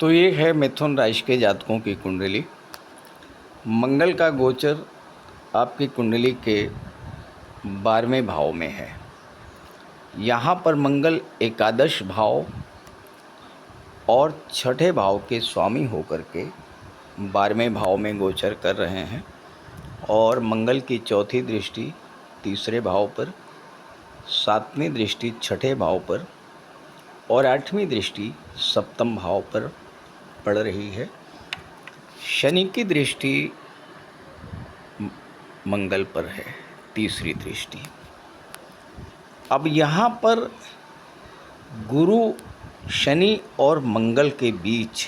तो ये है मिथुन राशि के जातकों की कुंडली। मंगल का गोचर आपकी कुंडली के 12वें भाव में है। यहाँ पर मंगल एकादश भाव और छठे भाव के स्वामी होकर के 12वें भाव में गोचर कर रहे हैं और मंगल की चौथी दृष्टि तीसरे भाव पर, 7वीं दृष्टि छठे भाव पर और 8वीं दृष्टि सप्तम भाव पर पड़ रही है। शनि की दृष्टि मंगल पर है, तीसरी दृष्टि। अब यहाँ पर गुरु, शनि और मंगल के बीच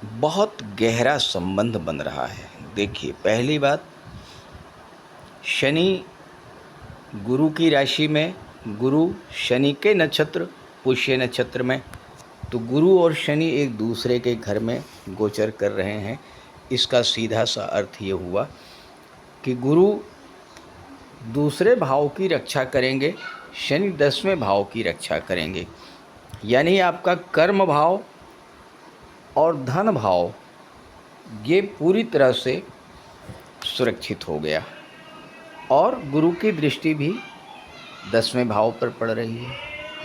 बहुत गहरा संबंध बन रहा है। देखिए, पहली बात, शनि गुरु की राशि में, गुरु शनि के नक्षत्र पुष्य नक्षत्र में, तो गुरु और शनि एक दूसरे के घर में गोचर कर रहे हैं। इसका सीधा सा अर्थ ये हुआ कि गुरु दूसरे भाव की रक्षा करेंगे, शनि 10वें भाव की रक्षा करेंगे। यानी आपका कर्म भाव और धन भाव ये पूरी तरह से सुरक्षित हो गया और गुरु की दृष्टि भी 10वें भाव पर पड़ रही है।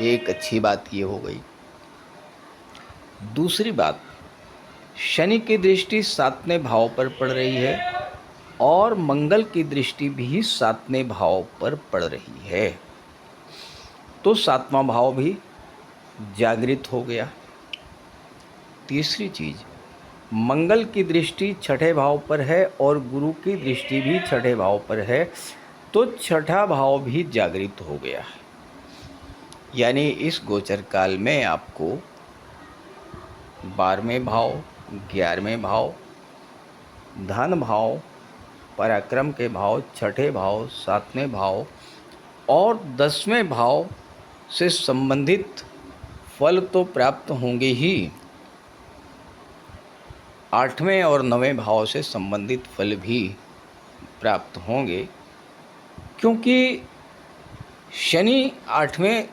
एक अच्छी बात ये हो गई। दूसरी बात, शनि की दृष्टि 7वें भाव पर पड़ रही है और मंगल की दृष्टि भी 7वें भाव पर पड़ रही है, तो 7वां भाव भी जागृत हो गया। तीसरी चीज़, मंगल की दृष्टि छठे भाव पर है और गुरु की दृष्टि भी छठे भाव पर है, तो छठा भाव भी जागृत हो गया। यानी इस गोचर काल में आपको 12वें भाव, 11वें भाव, धन भाव, पराक्रम के भाव, छठे भाव, 7वें भाव और 10वें भाव से संबंधित फल तो प्राप्त होंगे ही, 8वें और 9वें भाव से संबंधित फल भी प्राप्त होंगे, क्योंकि शनि 8वें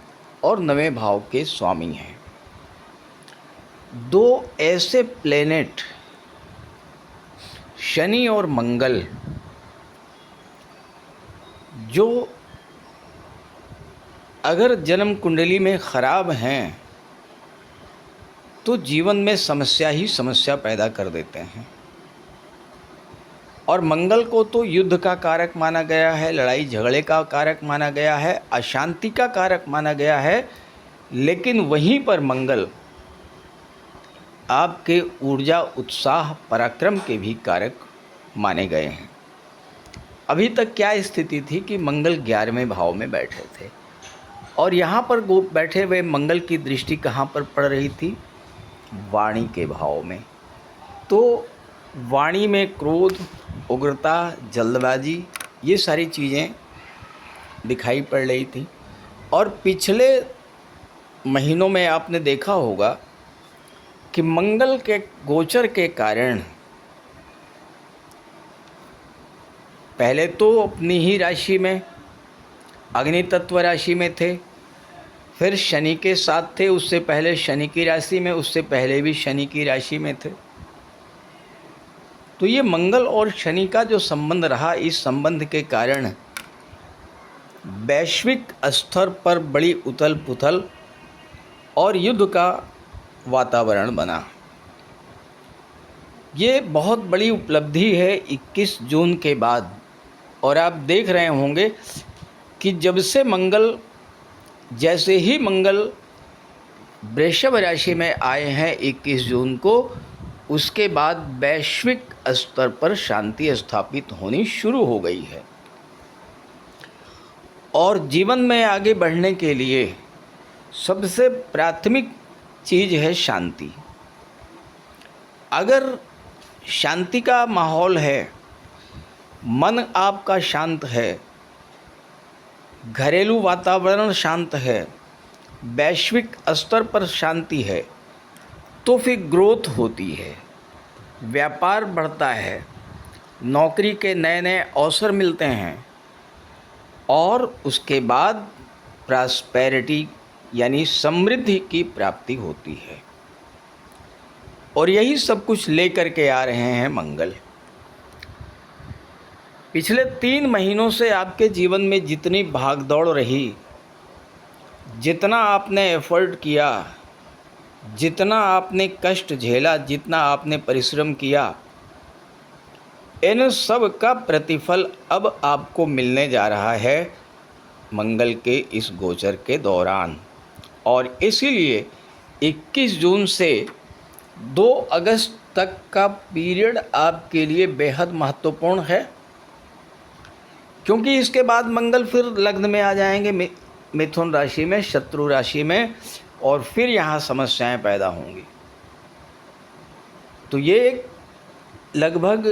और 9वें भाव के स्वामी हैं। दो ऐसे प्लेनेट, शनि और मंगल, जो अगर जन्म कुंडली में ख़राब हैं तो जीवन में समस्या ही समस्या पैदा कर देते हैं। और मंगल को तो युद्ध का कारक माना गया है, लड़ाई झगड़े का कारक माना गया है, अशांति का कारक माना गया है, लेकिन वहीं पर मंगल आपके ऊर्जा, उत्साह, पराक्रम के भी कारक माने गए हैं। अभी तक क्या स्थिति थी कि मंगल 11वें भाव में बैठे थे और यहाँ पर बैठे हुए मंगल की दृष्टि कहाँ पर पड़ रही थी? वाणी के भाव में। तो वाणी में क्रोध, उग्रता, जल्दबाजी, ये सारी चीज़ें दिखाई पड़ रही थी। और पिछले महीनों में आपने देखा होगा कि मंगल के गोचर के कारण पहले तो अपनी ही राशि में, अग्नि तत्व राशि में थे, फिर शनि के साथ थे, उससे पहले शनि की राशि में, उससे पहले भी शनि की राशि में थे। तो ये मंगल और शनि का जो संबंध रहा, इस संबंध के कारण वैश्विक स्तर पर बड़ी उथल पुथल और युद्ध का वातावरण बना। ये बहुत बड़ी उपलब्धि है 21 जून के बाद। और आप देख रहे होंगे कि जब से मंगल, जैसे ही मंगल वृषभ राशि में आए हैं 21 जून को, उसके बाद वैश्विक स्तर पर शांति स्थापित होनी शुरू हो गई है। और जीवन में आगे बढ़ने के लिए सबसे प्राथमिक चीज़ है शांति। अगर शांति का माहौल है, मन आपका शांत है, घरेलू वातावरण शांत है, वैश्विक स्तर पर शांति है, तो फिर ग्रोथ होती है, व्यापार बढ़ता है, नौकरी के नए नए अवसर मिलते हैं और उसके बाद प्रॉस्पेरिटी यानी समृद्धि की प्राप्ति होती है। और यही सब कुछ लेकर के आ रहे हैं मंगल। पिछले 3 महीनों से आपके जीवन में जितनी भागदौड़ रही, जितना आपने एफर्ट किया, जितना आपने कष्ट झेला, जितना आपने परिश्रम किया, इन सब का प्रतिफल अब आपको मिलने जा रहा है मंगल के इस गोचर के दौरान। और इसीलिए 21 जून से 2 अगस्त तक का पीरियड आपके लिए बेहद महत्वपूर्ण है, क्योंकि इसके बाद मंगल फिर लग्न में आ जाएंगे, मिथुन राशि में, शत्रु राशि में, और फिर यहाँ समस्याएं पैदा होंगी। तो ये लगभग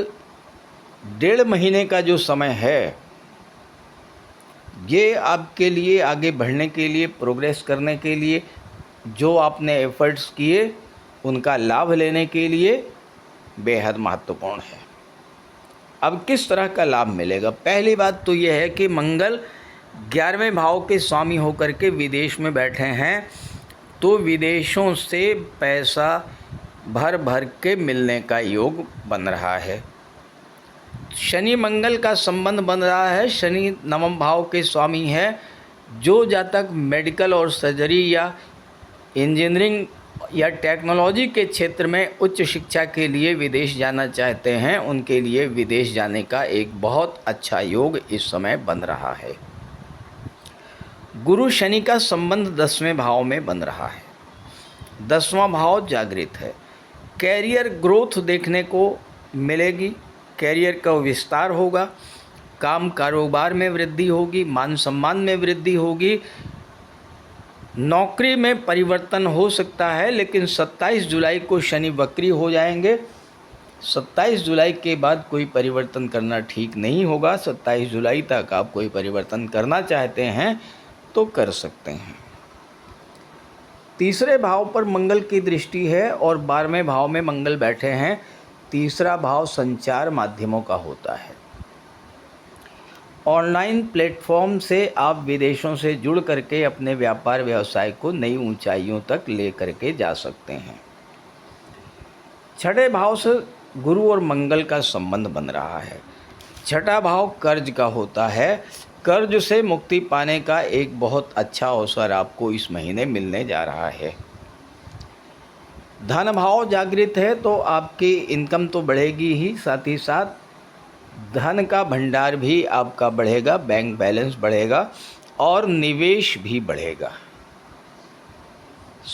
1.5 महीने का जो समय है, ये आपके लिए आगे बढ़ने के लिए, प्रोग्रेस करने के लिए, जो आपने एफर्ट्स किए उनका लाभ लेने के लिए बेहद महत्वपूर्ण है। अब किस तरह का लाभ मिलेगा? पहली बात तो यह है कि मंगल 11वें भाव के स्वामी होकर के विदेश में बैठे हैं, तो विदेशों से पैसा भर भर के मिलने का योग बन रहा है। शनि मंगल का संबंध बन रहा है। शनि 9वें भाव के स्वामी है। जो जातक मेडिकल और सर्जरी या इंजीनियरिंग या टेक्नोलॉजी के क्षेत्र में उच्च शिक्षा के लिए विदेश जाना चाहते हैं, उनके लिए विदेश जाने का एक बहुत अच्छा योग इस समय बन रहा है। गुरु शनि का संबंध 10वें भाव में बन रहा है। 10वां भाव जागृत है। कैरियर ग्रोथ देखने को मिलेगी, कैरियर का विस्तार होगा, काम कारोबार में वृद्धि होगी, मान सम्मान में वृद्धि होगी, नौकरी में परिवर्तन हो सकता है। लेकिन 27 जुलाई को शनि वक्री हो जाएंगे। 27 जुलाई के बाद कोई परिवर्तन करना ठीक नहीं होगा। 27 जुलाई तक आप कोई परिवर्तन करना चाहते हैं तो कर सकते हैं। तीसरे भाव पर मंगल की दृष्टि है और 12वें भाव में मंगल बैठे हैं। तीसरा भाव संचार माध्यमों का होता है। ऑनलाइन प्लेटफॉर्म से आप विदेशों से जुड़ करके अपने व्यापार व्यवसाय को नई ऊंचाइयों तक ले करके जा सकते हैं। 6ठे भाव से गुरु और मंगल का संबंध बन रहा है। 6ठा भाव कर्ज का होता है। कर्ज से मुक्ति पाने का एक बहुत अच्छा अवसर आपको इस महीने मिलने जा रहा है। धन भाव जागृत है तो आपकी इनकम तो बढ़ेगी ही, साथ ही साथ धन का भंडार भी आपका बढ़ेगा, बैंक बैलेंस बढ़ेगा और निवेश भी बढ़ेगा।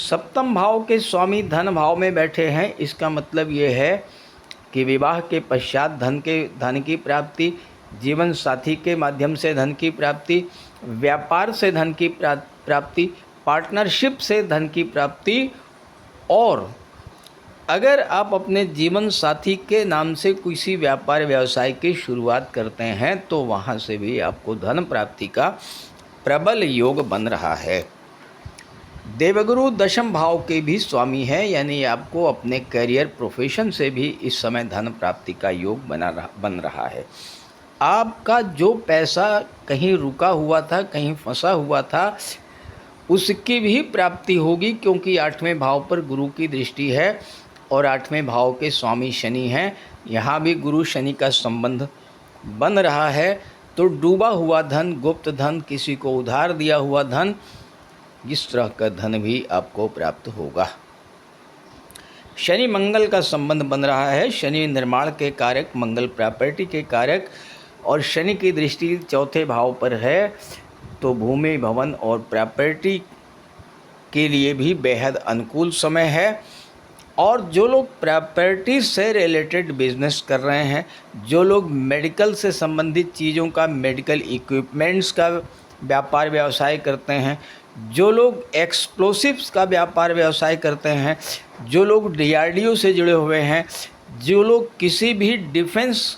7वें भाव के स्वामी धन भाव में बैठे हैं। इसका मतलब ये है कि विवाह के पश्चात धन की प्राप्ति, जीवन साथी के माध्यम से धन की प्राप्ति, व्यापार से धन की प्राप्ति, पार्टनरशिप से धन की प्राप्ति, और अगर आप अपने जीवन साथी के नाम से किसी व्यापार व्यवसाय की शुरुआत करते हैं तो वहाँ से भी आपको धन प्राप्ति का प्रबल योग बन रहा है। देवगुरु 10वें भाव के भी स्वामी है, यानी आपको अपने करियर प्रोफेशन से भी इस समय धन प्राप्ति का योग बन रहा है। आपका जो पैसा कहीं रुका हुआ था, कहीं फंसा हुआ था, उसकी भी प्राप्ति होगी, क्योंकि 8वें भाव पर गुरु की दृष्टि है और 8वें भाव के स्वामी शनि हैं। यहाँ भी गुरु शनि का संबंध बन रहा है। तो डूबा हुआ धन, गुप्त धन, किसी को उधार दिया हुआ धन, इस तरह का धन भी आपको प्राप्त होगा। शनि मंगल का संबंध बन रहा है। शनि निर्माण के कारक, मंगल प्रॉपर्टी के कारक, और शनि की दृष्टि 4थे भाव पर है, तो भूमि, भवन और प्रॉपर्टी के लिए भी बेहद अनुकूल समय है। और जो लोग प्रॉपर्टी से रिलेटेड बिजनेस कर रहे हैं, जो लोग मेडिकल से संबंधित चीज़ों का, मेडिकल इक्विपमेंट्स का व्यापार व्यवसाय करते हैं, जो लोग एक्सप्लोसिव्स का व्यापार व्यवसाय करते हैं, जो लोग DRDO से जुड़े हुए हैं, जो लोग किसी भी डिफेंस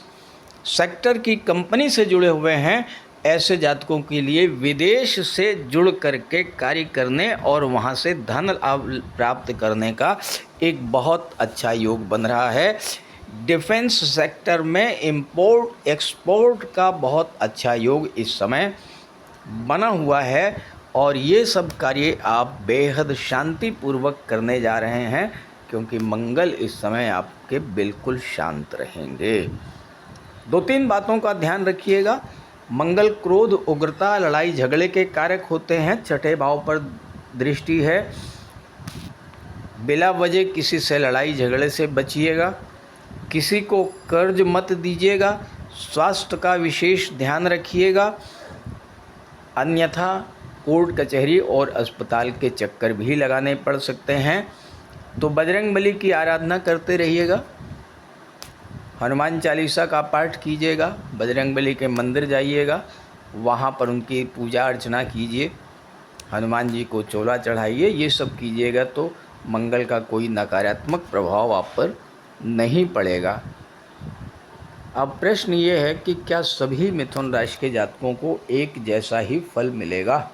सेक्टर की कंपनी से जुड़े हुए हैं, ऐसे जातकों के लिए विदेश से जुड़ करके कार्य करने और वहाँ से धन प्राप्त करने का एक बहुत अच्छा योग बन रहा है। डिफेंस सेक्टर में इंपोर्ट एक्सपोर्ट का बहुत अच्छा योग इस समय बना हुआ है और ये सब कार्य आप बेहद शांतिपूर्वक करने जा रहे हैं। क्योंकि मंगल इस समय आपके बिल्कुल शांत रहेंगे। 2-3 बातों का ध्यान रखिएगा। मंगल क्रोध, उग्रता, लड़ाई झगड़े के कारक होते हैं। छठे भाव पर दृष्टि है। बिला वजह किसी से लड़ाई झगड़े से बचिएगा। किसी को कर्ज मत दीजिएगा। स्वास्थ्य का विशेष ध्यान रखिएगा, अन्यथा कोर्ट कचहरी और अस्पताल के चक्कर भी लगाने पड़ सकते हैं। तो बजरंगबली की आराधना करते रहिएगा, हनुमान चालीसा का पाठ कीजिएगा, बजरंगबली के मंदिर जाइएगा, वहाँ पर उनकी पूजा अर्चना कीजिए, हनुमान जी को चोला चढ़ाइए। ये सब कीजिएगा तो मंगल का कोई नकारात्मक प्रभाव आप पर नहीं पड़ेगा। अब प्रश्न ये है कि क्या सभी मिथुन राशि के जातकों को एक जैसा ही फल मिलेगा?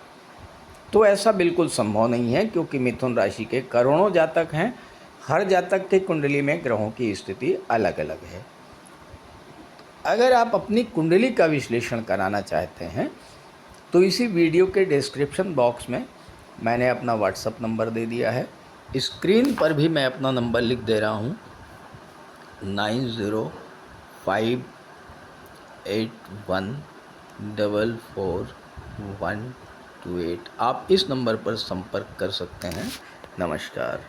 तो ऐसा बिल्कुल संभव नहीं है, क्योंकि मिथुन राशि के करोड़ों जातक हैं। हर जातक के कुंडली में ग्रहों की स्थिति अलग अलग है। अगर आप अपनी कुंडली का विश्लेषण कराना चाहते हैं तो इसी वीडियो के डिस्क्रिप्शन बॉक्स में मैंने अपना व्हाट्सएप नंबर दे दिया है। स्क्रीन पर भी मैं अपना नंबर लिख दे रहा हूँ, 9058144128। आप इस नंबर पर संपर्क कर सकते हैं। नमस्कार।